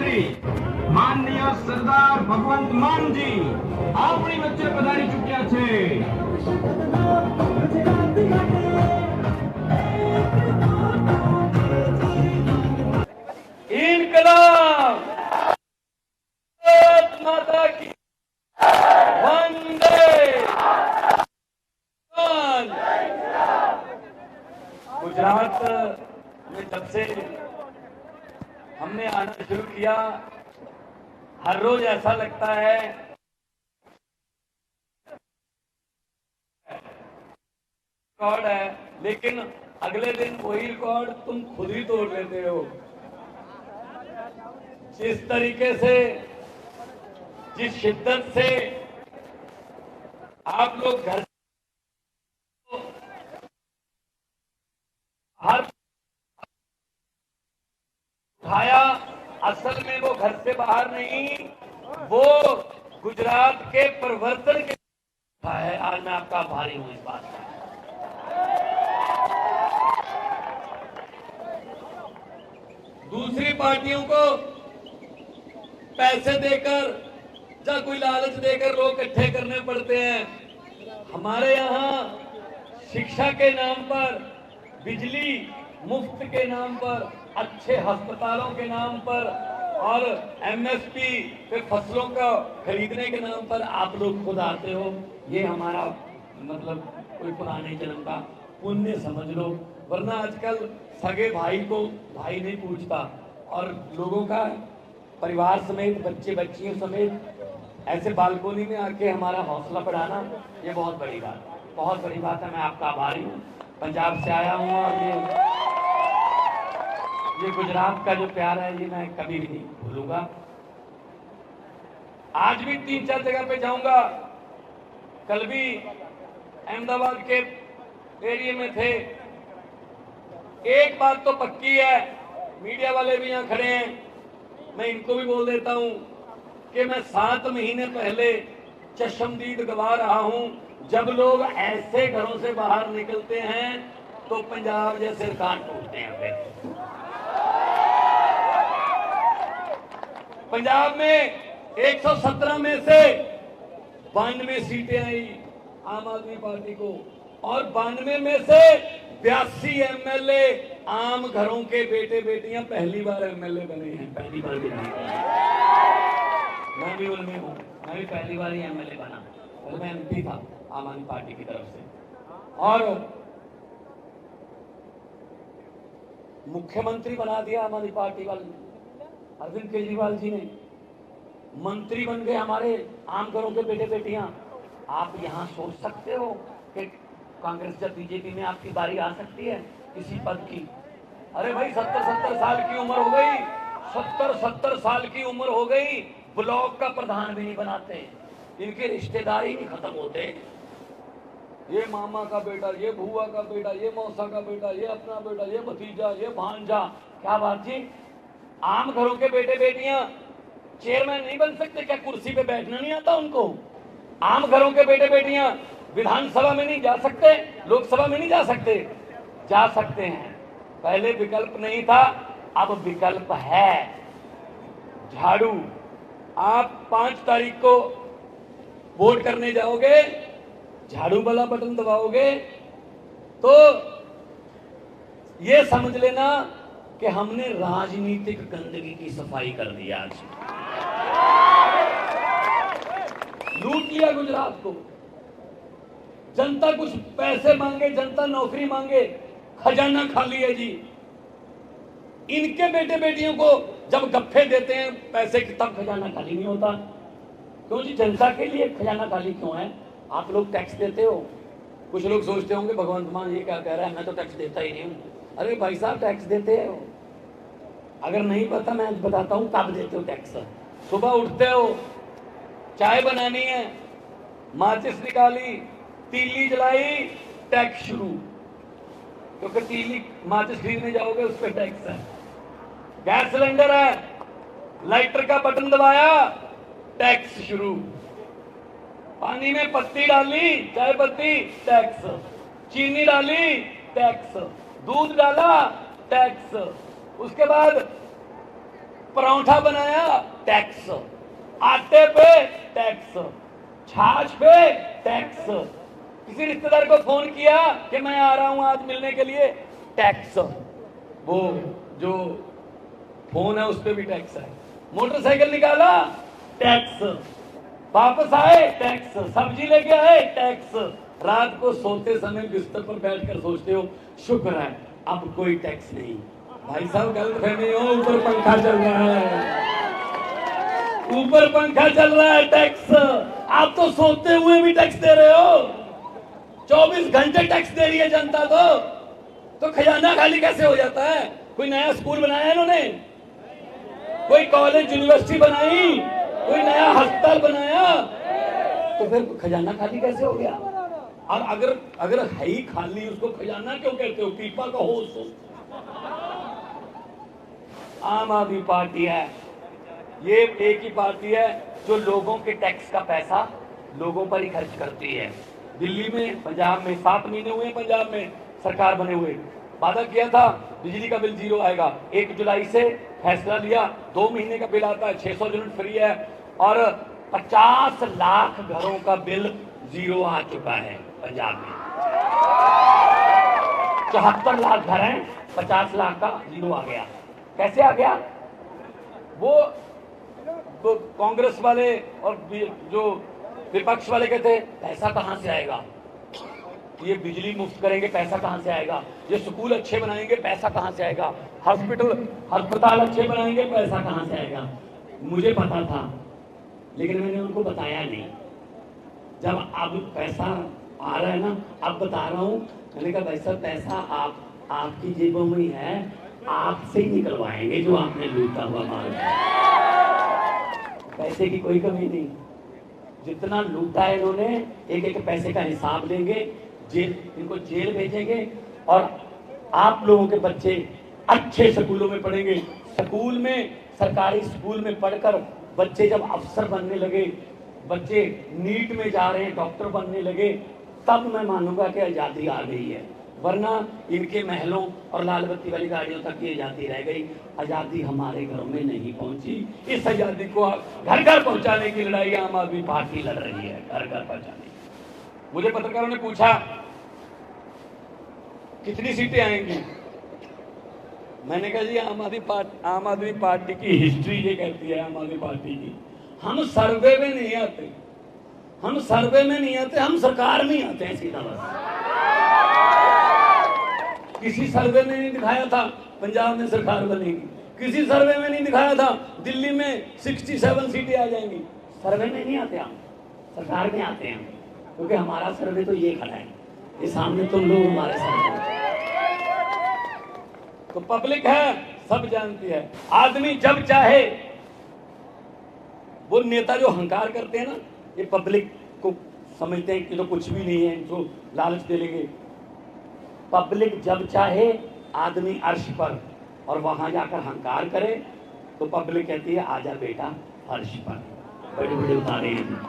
मुख्यमंत्री माननीय सरदार भगवंत मान जी अपनी वच्चे पधारी चुक्या छे। इनकलाब माता की वंदे। गुजरात में जब से हमने आना शुरू किया, हर रोज ऐसा लगता है रिकॉर्ड है, लेकिन अगले दिन वही रिकॉर्ड तुम खुद ही तोड़ लेते हो। जिस तरीके से, जिस शिद्दत से आप लोग घर हर उठाया, असल में वो घर से बाहर नहीं, वो गुजरात के परिवर्तन के है। आज मैं आपका आभारी हूं इस बात का। दूसरी पार्टियों को पैसे देकर या कोई लालच देकर लोग इकट्ठे करने पड़ते हैं। हमारे यहाँ शिक्षा के नाम पर, बिजली मुफ्त के नाम पर, अच्छे अस्पतालों के नाम पर और एमएसपी पे फसलों का खरीदने के नाम पर आप लोग खुद आते हो। ये हमारा मतलब कोई पुराने जन्म का पुण्य समझ लो, वरना आजकल सगे भाई को भाई नहीं पूछता और लोगों का परिवार समेत, बच्चे बच्चियों समेत ऐसे बालकोनी में आके हमारा हौसला बढ़ाना, ये बहुत बड़ी बात है, बहुत बड़ी बात है। मैं आपका आभारी हूँ। पंजाब से आया हूँ और ये गुजरात का जो प्यार है ये मैं कभी भी नहीं भूलूंगा। आज भी 3-4 जगह पे जाऊंगा। कल भी अहमदाबाद के एरिया में थे। एक बात तो पक्की है, मीडिया वाले भी यहाँ खड़े हैं, मैं इनको भी बोल देता हूं कि मैं 7 महीने पहले चश्मदीद गवा रहा हूं, जब लोग ऐसे घरों से बाहर निकलते हैं तो पंजाब जैसे कान टूटते हैं। पंजाब में 117 में से 92 सीटें आई आम आदमी पार्टी को और 92 में से 82 एमएलए आम घरों के बेटे बेटियां पहली बार एमएलए बने हैं। पहली बार भी नहीं, मैं भी उनमें हूं, मैं भी पहली बार ही एमएलए बना। और मैं एमपी था आम आदमी पार्टी की तरफ से और मुख्यमंत्री बना दिया आम आदमी पार्टी वाले अरविंद केजरीवाल जी ने। मंत्री बन गए हमारे आम घरों के बेटे बेटियां। आप यहां सोच सकते हो कि कांग्रेस या बीजेपी में आपकी बारी आ सकती है किसी पद की? अरे भाई 70-70 साल की उम्र हो गई, 70-70 साल की उम्र हो गई, ब्लॉक का प्रधान भी नहीं बनाते, इनके रिश्तेदारी नहीं खत्म होते। ये मामा का बेटा, ये भुआ का बेटा, ये मौसा का बेटा, ये अपना बेटा, ये भतीजा, ये भांजा। क्या बात जी, आम घरों के बेटे बेटियां चेयरमैन नहीं बन सकते क्या? कुर्सी पे बैठना नहीं आता उनको? आम घरों के बेटे बेटियां विधानसभा में नहीं जा सकते, लोकसभा में नहीं जा सकते? जा सकते हैं। पहले विकल्प नहीं था, अब विकल्प है। झाड़ू, आप 5 तारीख को वोट करने जाओगे, झाड़ू वाला बटन दबाओगे तो ये समझ लेना कि हमने राजनीतिक गंदगी की सफाई कर दी। आज लूट लिया गुजरात को। जनता कुछ पैसे मांगे, जनता नौकरी मांगे, खजाना खाली है जी। इनके बेटे बेटियों को जब गप्फे देते हैं पैसे की, तब खजाना खाली नहीं होता। क्यों जी? जनता के लिए खजाना खाली क्यों है? आप लोग टैक्स देते हो। कुछ लोग सोचते होंगे भगवंत मान ये क्या कह रहा है, मैं तो टैक्स देता ही नहीं हूं। अरे भाई साहब, टैक्स देते हो। अगर नहीं पता मैं बताता हूं कब देते हो टैक्स। सुबह उठते हो, चाय बनानी है, माचिस निकाली, तीली जलाई, टैक्स शुरू। क्योंकि तीली माचिस खरीदने जाओगे उस पर टैक्स है। गैस सिलेंडर है, लाइटर का बटन दबाया, टैक्स शुरू। पानी में पत्ती डाली, चाय पत्ती, टैक्स। चीनी डाली, टैक्स। दूध डाला, टैक्स। उसके बाद परांठा बनाया टैक्स, आटे पे टैक्स, छाछ पे टैक्स, किसी रिश्तेदार को फोन किया कि मैं आ रहा हूं आज मिलने के लिए, टैक्स, वो जो फोन है उस पे भी टैक्स है, मोटरसाइकिल निकाला टैक्स, वापस आए टैक्स, सब्जी लेके आए टैक्स, रात को सोते समय बिस्तर पर बैठकर सोचते हो शुक्र है अब कोई टैक्स नहीं। भाई साहब गलतफहमी हो, ऊपर पंखा चल रहा है, ऊपर पंखा चल रहा है, टैक्स। आप तो सोते हुए भी टैक्स दे रहे हो, 24 घंटे टैक्स दे रही है जनता तो खजाना खाली कैसे हो जाता है? कोई नया स्कूल बनाया इन्होंने, कोई कॉलेज यूनिवर्सिटी बनाई, कोई नया अस्पताल बनाया, तो फिर खजाना खाली कैसे हो गया? और अगर है ही खाली उसको खजाना क्यों कहते हो? पीपा का हो उसको। आम आदमी पार्टी है, ये एक ही पार्टी है जो लोगों के टैक्स का पैसा लोगों पर ही खर्च करती है। दिल्ली में, पंजाब में 7 महीने हुए पंजाब में सरकार बने हुए, वादा किया था बिजली का बिल 0 आएगा, 1 जुलाई से फैसला लिया, 2 महीने का बिल आता है, 600 यूनिट फ्री है और 50 लाख घरों का बिल 0 आ चुका है पंजाब में। 74 लाख घर हैं, 50 लाख का 0 आ गया। कैसे आ गया? वो तो कांग्रेस वाले और जो विपक्ष वाले कहते पैसा कहां से आएगा, ये बिजली मुफ्त करेंगे पैसा कहां से आएगा, ये स्कूल अच्छे बनाएंगे पैसा कहां से आएगा, अस्पताल अच्छे बनाएंगे पैसा कहां से आएगा। मुझे पता था लेकिन मैंने उनको बताया नहीं। जब अब पैसा आ रहा है ना, अब बता रहा हूं, मैंने कहा भाई साहब पैसा आपकी जेबों में है, आपसे ही निकलवाएंगे जो आपने लूटा हुआ माल। पैसे की कोई कमी नहीं, जितना लूटा है इन्होंने एक एक पैसे का हिसाब लेंगे, इनको जेल भेजेंगे और आप लोगों के बच्चे अच्छे स्कूलों में पढ़ेंगे। स्कूल में, सरकारी स्कूल में पढ़कर बच्चे जब अफसर बनने लगे, बच्चे नीट में जा रहे हैं, डॉक्टर बनने लगे, तब मैं मानूंगा कि आजादी आ गई है। वरना इनके महलों और लाल बत्ती वाली गाड़ियों तक ये आजादी रह गई, आजादी हमारे घरों में नहीं पहुंची। इस आजादी को घर घर पहुंचाने की लड़ाई आम आदमी पार्टी लड़ रही है, घर घर पहुंचाने। मुझे पत्रकारों ने पूछा कितनी सीटें आएंगी, मैंने कहा जी आम आदमी पार्टी की हिस्ट्री ये कहती है, आम आदमी पार्टी की, हम सर्वे में नहीं आते, हम सर्वे में नहीं आते, हम सरकार में आते हैं सीधा। बस किसी सर्वे में नहीं दिखाया था पंजाब में सरकार बनेगी, किसी सर्वे में नहीं दिखाया था दिल्ली में 67 सीटें आ जाएंगी। सर्वे में नहीं आते हम, सरकार में आते हैं, क्योंकि हमारा सर्वे तो ये खड़ा है, ये सामने तुम लोग हमारे सर्वे। तो पब्लिक है, सब जानती है। आदमी जब चाहे, वो नेता जो हंकार करते हैं ना, ये पब्लिक को समझते हैं कि तो कुछ भी नहीं है, जो लालच दे लेंगे। पब्लिक जब चाहे आदमी अर्श पर और वहां जाकर हंकार करे तो पब्लिक कहती है आजा बेटा अर्श पर। बड़े बड़े उतारे हैं,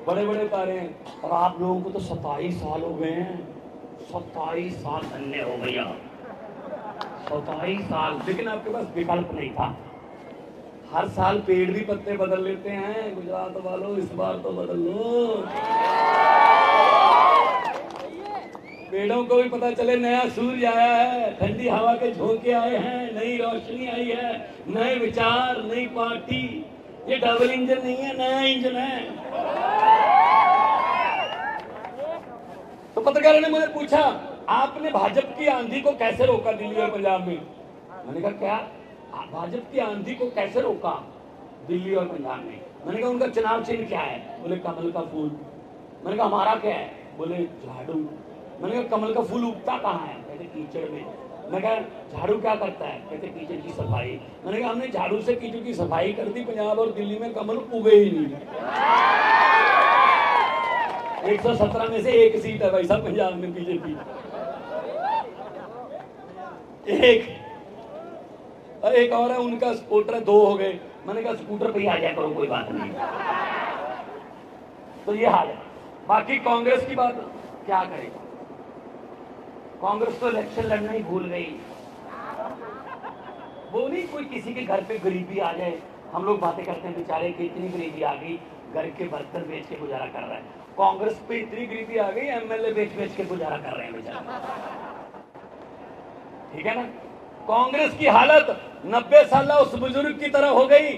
बड़े बड़े उतारे हैं। और आप लोगों को तो 27 साल हो गए हैं, 27 साल धन्य हो गया, 27 साल। लेकिन आपके पास विकल्प नहीं था। हर साल पेड़ भी पत्ते बदल लेते हैं, गुजरात वालों इस बार तो बदल लो। पेड़ों को भी पता चले नया सूर्य आया है, ठंडी हवा के झोंके आए हैं, नई रोशनी आई है, नए विचार, नई पार्टी। ये डबल इंजन नहीं है, नया इंजन है। तो पत्रकारों ने मुझे पूछा आपने भाजपा की आंधी को कैसे रोका दिल्ली और पंजाब में? मैंने कहा क्या भाजपा की आंधी को कैसे रोका दिल्ली और पंजाब में? मैंने कहा उनका चुनाव चिन्ह क्या है? बोले कमल का फूल। मैंने कहा हमारा क्या है? बोले झाड़ू। मैंने कहा कमल का फूल उगता कहाँ है? कहते कीचड़ में। मैंने कहा झाड़ू क्या करता है? कहते कीचड़ की सफाई। मैंने कहा हमने झाड़ू से कीचड़ की सफाई कर दी, पंजाब और दिल्ली में कमल उगे ही नहीं। 117 में से 1 सीट है भाई साहब पंजाब में बीजेपी, एक और है उनका स्कूटर 2 हो गए। मैंने कहा स्कूटर पे ही आ जाए करो, कोई बात नहीं। तो ये हाल है। बाकी कांग्रेस की बात क्या करेगा? कांग्रेस तो इलेक्शन लड़ना ही भूल गई। वो नहीं कोई किसी के घर पे गरीबी आ जाए, हम लोग बातें करते हैं बेचारे की इतनी गरीबी आ गई, घर के बर्तन बेच के गुजारा कर रहा है। कांग्रेस पे इतनी गरीबी आ गई, एमएलए बेच बेच के गुजारा कर रहे हैं बेचारे। ठीक है ना। कांग्रेस की हालत 90 साल उस बुजुर्ग की तरह हो गई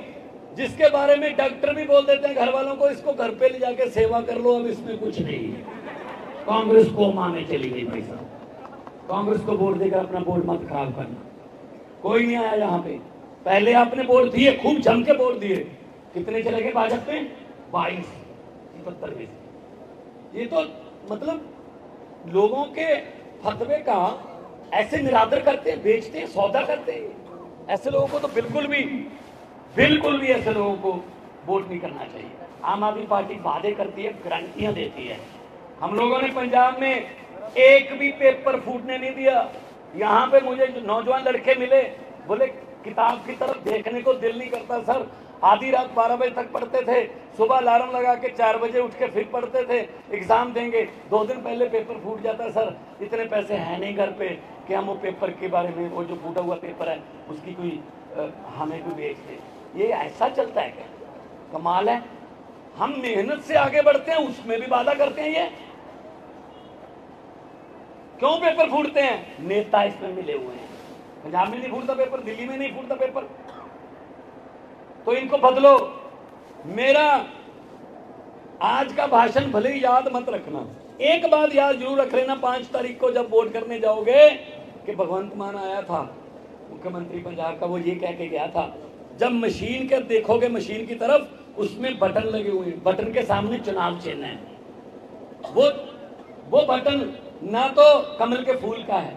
जिसके बारे में डॉक्टर भी बोल देते हैं घर वालों को, इसको घर पे ले जाके सेवा कर लो, अब इसमें कुछ नहीं है। कांग्रेस कोमा में चली गई भाई साहब। कांग्रेस को वोट देकर अपना वोट मत खराब करना। कोई नहीं आया यहाँ पे। पहले आपने वोट दिए, खूब जम के वोट दिए, कितने चले गए भाजपा में? 22-73। ये तो मतलब लोगों के फतवे का ऐसे निरादर करते हैं, बेचते हैं, सौदा करते हैं। ऐसे लोगों को तो बिल्कुल भी ऐसे लोगों को वोट नहीं करना चाहिए। आम आदमी पार्टी वादे करती है, गारंटियां देती है। हम लोगों ने पंजाब में एक भी पेपर फूटने नहीं दिया। यहाँ पे मुझे जो नौजवान लड़के मिले, बोले किताब की तरफ देखने को दिल नहीं करता सर, आधी रात 12 बजे तक पढ़ते थे, सुबह अलार्म लगा के 4 बजे उठ के फिर पढ़ते थे, एग्जाम देंगे 2 दिन पहले पेपर फूट जाता सर, इतने पैसे हैं नहीं घर पे कि हम वो पेपर के बारे में, वो जो फूटा हुआ पेपर है उसकी कोई हमें कोई बेच दे। ये ऐसा चलता है क्या? कमाल है। हम मेहनत से आगे बढ़ते हैं, उसमें भी वादा करते हैं। ये क्यों पेपर फूटते हैं? नेता इसमें मिले हुए हैं। पंजाब में नहीं फूटता पेपर, दिल्ली में नहीं फूटता पेपर, तो इनको बदलो। मेरा आज का भाषण भले ही याद मत रखना, एक बात याद जरूर रख लेना 5 तारीख को जब वोट करने जाओगे कि भगवंत मान आया था मुख्यमंत्री पंजाब का, वो ये कह के गया था, जब मशीन के देखोगे मशीन की तरफ, उसमें बटन लगे हुए हैं, बटन के सामने चुनाव चिन्ह है। वो बटन ना तो कमल के फूल का है,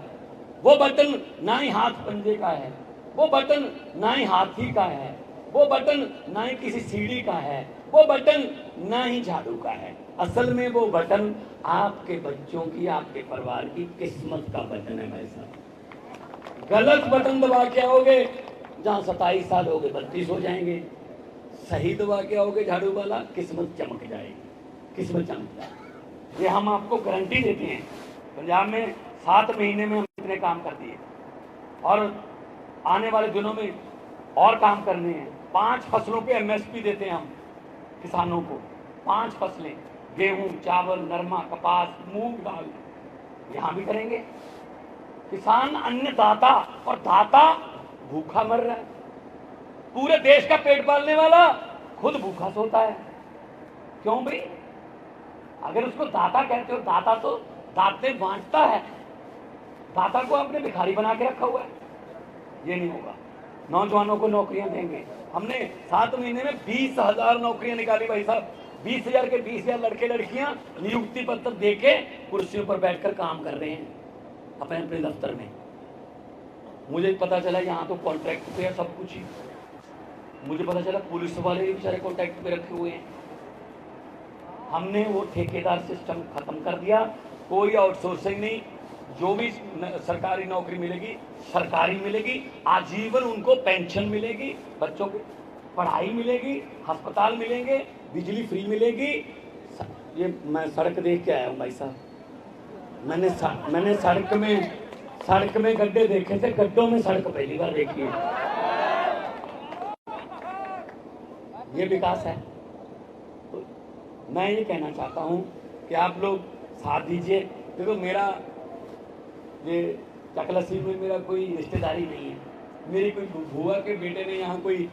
वो बटन ना ही हाथ पंजे का है, वो बटन ना ही हाथी का है, वो बटन ना ही किसी सीढ़ी का है, वो बटन ना ही झाड़ू का है। असल में वो बटन आपके बच्चों की, आपके परिवार की किस्मत का बटन है भाई साहब। गलत बटन दबा के आओगे, जहां 27 साल हो गए 32 हो जाएंगे। सही दबा के आओगे झाड़ू वाला, किस्मत चमक जाएगी, किस्मत चमक जाएगी। ये हम आपको गारंटी देते हैं। पंजाब में 7 महीने में हम इतने काम कर दिए और आने वाले दिनों में और काम करने हैं। 5 फसलों पे एमएसपी देते हैं हम किसानों को। 5 फसलें, गेहूं, चावल, नरमा, कपास, मूंग, दाल, यहां भी करेंगे। किसान अन्नदाता, और दाता भूखा मर रहा है। पूरे देश का पेट पालने वाला खुद भूखा सोता है। क्यों भाई? अगर उसको दाता कहते हो, दाता तो दाते बांटता है, दाता को आपने भिखारी बना के रखा हुआ है। ये नहीं होगा। नौजवानों को नौकरियां देंगे। हमने 7 महीने में 20,000 नौकरियां निकाली भाई साहब। 20,000 के 20,000 लड़के लड़कियां नियुक्ति पत्र देके कुर्सियों पर बैठकर काम कर रहे हैं अपने अपने दफ्तर में। मुझे पता चला यहाँ तो कॉन्ट्रैक्ट पे है सब कुछ ही। मुझे पता चला पुलिस वाले भी बेचारे कॉन्ट्रैक्ट पे रखे हुए हैं। हमने वो ठेकेदार सिस्टम खत्म कर दिया। कोई आउटसोर्सिंग नहीं। जो भी सरकारी नौकरी मिलेगी सरकारी मिलेगी, आजीवन उनको पेंशन मिलेगी, बच्चों की पढ़ाई मिलेगी, अस्पताल मिलेंगे, बिजली फ्री मिलेगी। ये मैं सड़क देख के आया हूँ भाई साहब। मैंने सड़क में गड्ढे देखे थे, गड्ढों में सड़क पहली बार देखी है। ये विकास है। तो मैं ये कहना चाहता हूँ कि आप लोग साथ दीजिए। देखो मेरा ये चकलसी में मेरा कोई रिश्तेदारी नहीं है। मेरी कोई बुआ के बेटे ने यहाँ कोई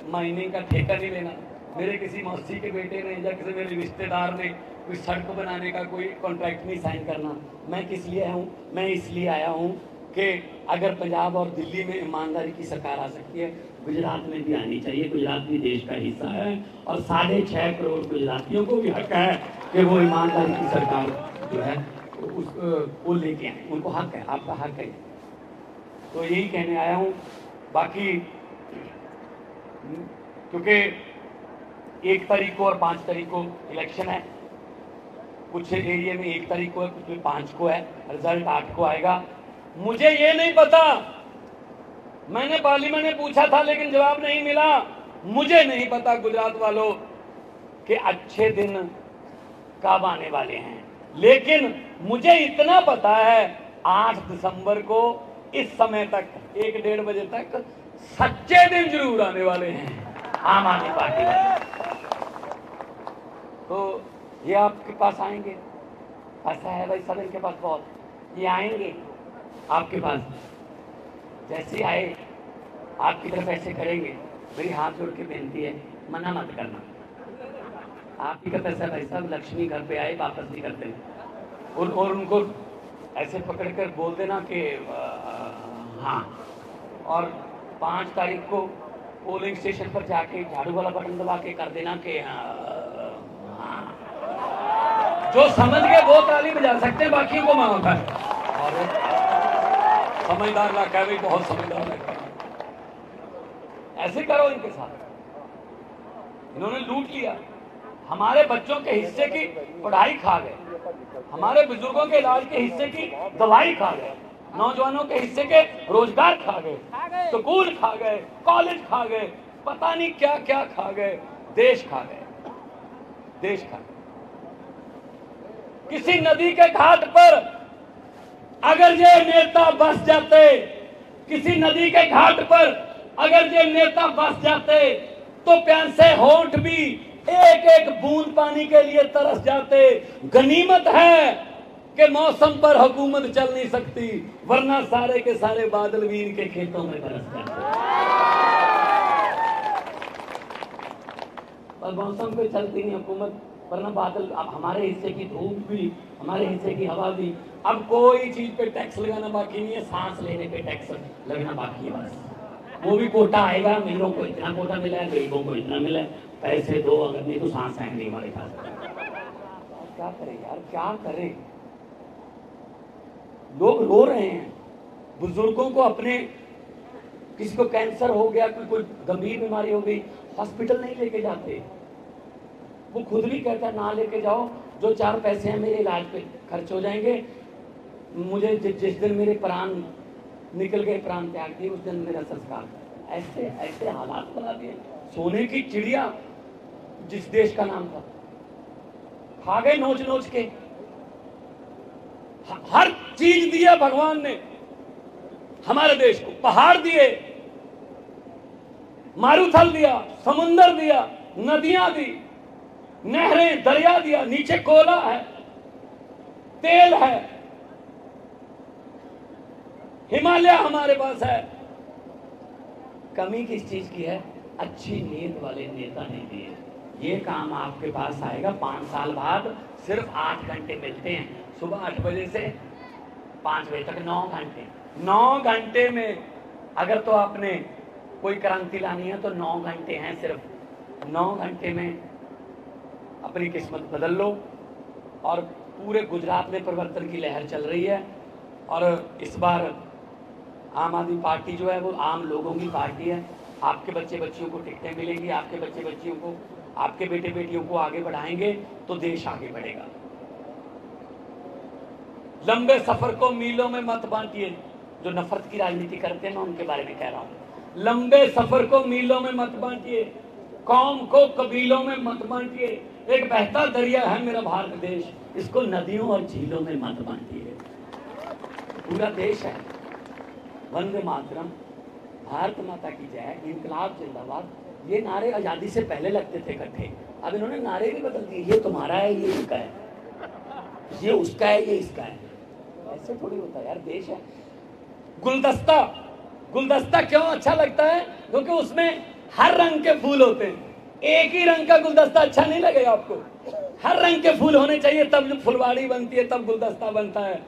महीने का ठेका नहीं लेना। मेरे किसी मौसी के बेटे ने या किसी मेरे रिश्तेदार ने कोई सड़क बनाने का कोई कॉन्ट्रैक्ट नहीं साइन करना। मैं किस लिए आया हूँ? मैं इसलिए आया हूँ कि अगर पंजाब और दिल्ली में ईमानदारी की सरकार आ सकती है, गुजरात में भी आनी चाहिए। गुजरात भी देश का हिस्सा है और 6.5 करोड़ गुजरातियों को भी हक है कि वो ईमानदारी की सरकार जो है उसको लेके आए। उनको हक है, आपका हक है। तो यही कहने आया हूँ। बाकी क्योंकि 1 तारीख को और 5 तारीख को इलेक्शन है। कुछ एरिया में 1 तारीख को है, कुछ में 5 को है। रिजल्ट 8 को आएगा। मुझे ये नहीं पता, मैंने पार्लियामेंट में पूछा था लेकिन जवाब नहीं मिला। मुझे नहीं पता गुजरात वालों कि अच्छे दिन कब आने वाले हैं, लेकिन मुझे इतना पता है 8 दिसंबर को इस समय तक 1-1:30 बजे तक सच्चे दिन जरूर आने वाले हैं आम आदमी पार्टी वाले। तो ये आपके पास आएंगे, ऐसा है भाई सब इनके पास बहुत, ये आएंगे आपके पास, जैसे आए आपकी तरफ ऐसे करेंगे। मेरी हाथ जोड़ के बेनती है, मना मत करना। आप ही का पैसा भाई साहब, लक्ष्मी घर पे आए वापस नहीं करते। और उनको ऐसे पकड़ कर बोल देना कि हाँ, और 5 तारीख को पोलिंग स्टेशन पर जाके झाड़ू वाला बटन दबा के कर देना कि हाँ। जो समझ गए वो ताली बजा सकते हैं, बाकी को माफ है। और समझदार ना कह भाई, बहुत समझदार है, ऐसे करो इनके साथ। इन्होंने लूट लिया, हमारे बच्चों के हिस्से की पढ़ाई खा गए, हमारे बुजुर्गों के इलाज के हिस्से की दवाई खा गए, नौजवानों के हिस्से के रोजगार खा गए, स्कूल खा गए, कॉलेज खा गए, पता नहीं क्या क्या खा गए, देश खा गए, देश खा गए। किसी नदी के घाट पर अगर ये नेता बस जाते, किसी नदी के घाट पर अगर ये नेता बस जाते तो प्यासे होंठ भी एक एक बूंद पानी के लिए तरस जाते। गनीमत है कि मौसम पर हुकूमत चल नहीं सकती, वरना सारे के सारे बादल भी इनके खेतों में बरस जाते। पर मौसम पे चलती नहीं हुकूमत, वरना बादल, अब हमारे हिस्से की धूप भी, हमारे हिस्से की हवा भी। अब कोई चीज पे टैक्स लगाना बाकी नहीं है, सांस लेने पे टैक्स लगना बाकी है बस। वो भी कोटा आएगा, अमीरों को इतना कोटा मिला है, गरीबों को इतना मिला है, पैसे दो, अगर नहीं तो सांस है नहीं हमारे पास। क्या करें यार, क्या करें? लोग रो रहे हैं, बुजुर्गों को अपने, किसी को कैंसर हो गया, कोई गंभीर बीमारी हो गई, हॉस्पिटल नहीं लेके जाते। वो खुद भी कहता ना लेके जाओ, जो 4 पैसे हैं मेरे इलाज पे खर्च हो जाएंगे, मुझे जिस दिन मेरे प्राण निकल गए, प्राण त्याग दिए, उस दिन मेरा संस्कार। ऐसे ऐसे हालात बना दिए। सोने की चिड़िया जिस देश का नाम था, खा गए नोच नोच के। हर चीज दिया भगवान ने हमारे देश को, पहाड़ दिए, मारूथल दिया, समुंदर दिया, नदियां दी, नहरें, दरिया दिया, नीचे कोयला है, तेल है, हिमालय हमारे पास है। कमी किस चीज की है? अच्छी नीयत वाले नेता नहीं दिए। ये काम आपके पास आएगा 5 साल बाद। सिर्फ 8 घंटे मिलते हैं, सुबह 8 बजे से 5 बजे तक, 9 घंटे। 9 घंटे में अगर तो आपने कोई क्रांति लानी है तो 9 घंटे हैं सिर्फ। 9 घंटे में अपनी किस्मत बदल लो। और पूरे गुजरात में परिवर्तन की लहर चल रही है। और इस बार आम आदमी पार्टी जो है वो आम लोगों की पार्टी है। आपके बच्चे बच्चियों को टिकटें मिलेंगी, आपके बच्चे बच्चियों को, आपके बेटे बेटियों को आगे बढ़ाएंगे तो देश आगे बढ़ेगा। लंबे सफर को मीलों में मत बांटिए। जो नफरत की राजनीति करते हैं मैं उनके बारे में कह रहा हूं। लंबे सफर को मीलों में मत बांटिए, कौम को कबीलों में मत बांटिए। एक बहता दरिया है मेरा भारत देश, इसको नदियों और झीलों में मत बांटिए। पूरा देश है। वंदे मातरम, भारत माता की जय, इनकलाब जिंदाबाद, ये नारे आजादी से पहले लगते थे इकट्ठे। अब इन्होंने नारे भी बदल दिए, ये तुम्हारा है, ये इसका है, ये उसका है, ये इसका है। ऐसे थोड़ी होता है यार, देश है। गुलदस्ता, गुलदस्ता क्यों अच्छा लगता है? क्योंकि उसमें हर रंग के फूल होते हैं। एक ही रंग का गुलदस्ता अच्छा नहीं लगेगा आपको, हर रंग के फूल होने चाहिए, तब फुलवाड़ी बनती है, तब गुलदस्ता बनता है।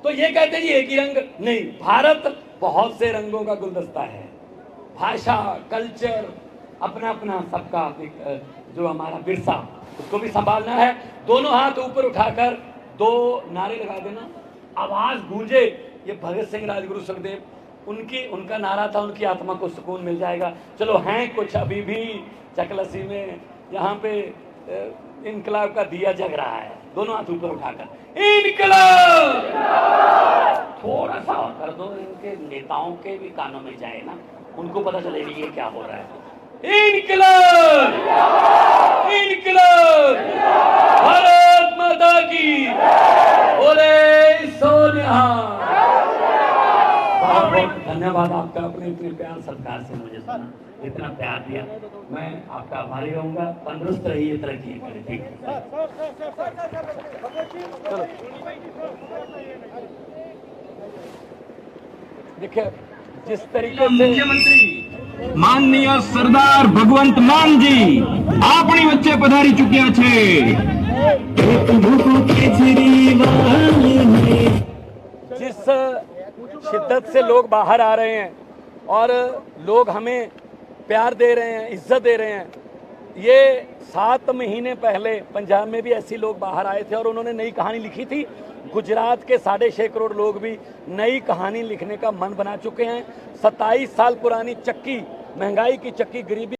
तो ये कहते हैं जी एक ही रंग नहीं, भारत बहुत से रंगों का गुलदस्ता है। भाषा, कल्चर, अपना अपना सबका जो हमारा विरसा, उसको भी संभालना है। दोनों हाथ ऊपर उठाकर 2 नारे लगा देना, आवाज गूंजे। ये भगत सिंह, राजगुरु, सुखदेव, उनका नारा था, उनकी आत्मा को सुकून मिल जाएगा। चलो हैं कुछ अभी भी चकलसी में, यहाँ पे इनकलाब का दिया जग रहा है। दोनों हाथ ऊपर उठाकर इनकलाब थोड़ा सा कर दो, इनके नेताओं के भी कानों में जाए ना, उनको पता चलेगा ये क्या हो रहा है। इनकलाब, इनकलाब, भारत माता की बोले सो निहाल। धन्यवाद आपका, अपने इतने प्यार सत्कार से मुझे सुना, इतना प्यार दिया, मैं आपका आभारी रहूंगा। तंदुरुस्त रहिए, तरक्की करें। ठीक है, देखिए जिस तरीके से मुख्यमंत्री माननीय सरदार भगवंत मान जी આપણી વચ્ચે પધારી ચૂક્યા છે। जिस शिद्दत से लोग बाहर आ रहे हैं और लोग हमें प्यार दे रहे हैं, इज्जत दे रहे हैं, ये 7 महीने पहले पंजाब में भी ऐसे लोग बाहर आए थे और उन्होंने नई कहानी लिखी थी। गुजरात के 6.5 करोड़ लोग भी नई कहानी लिखने का मन बना चुके हैं। 27 साल पुरानी चक्की, महंगाई की चक्की, गरीबी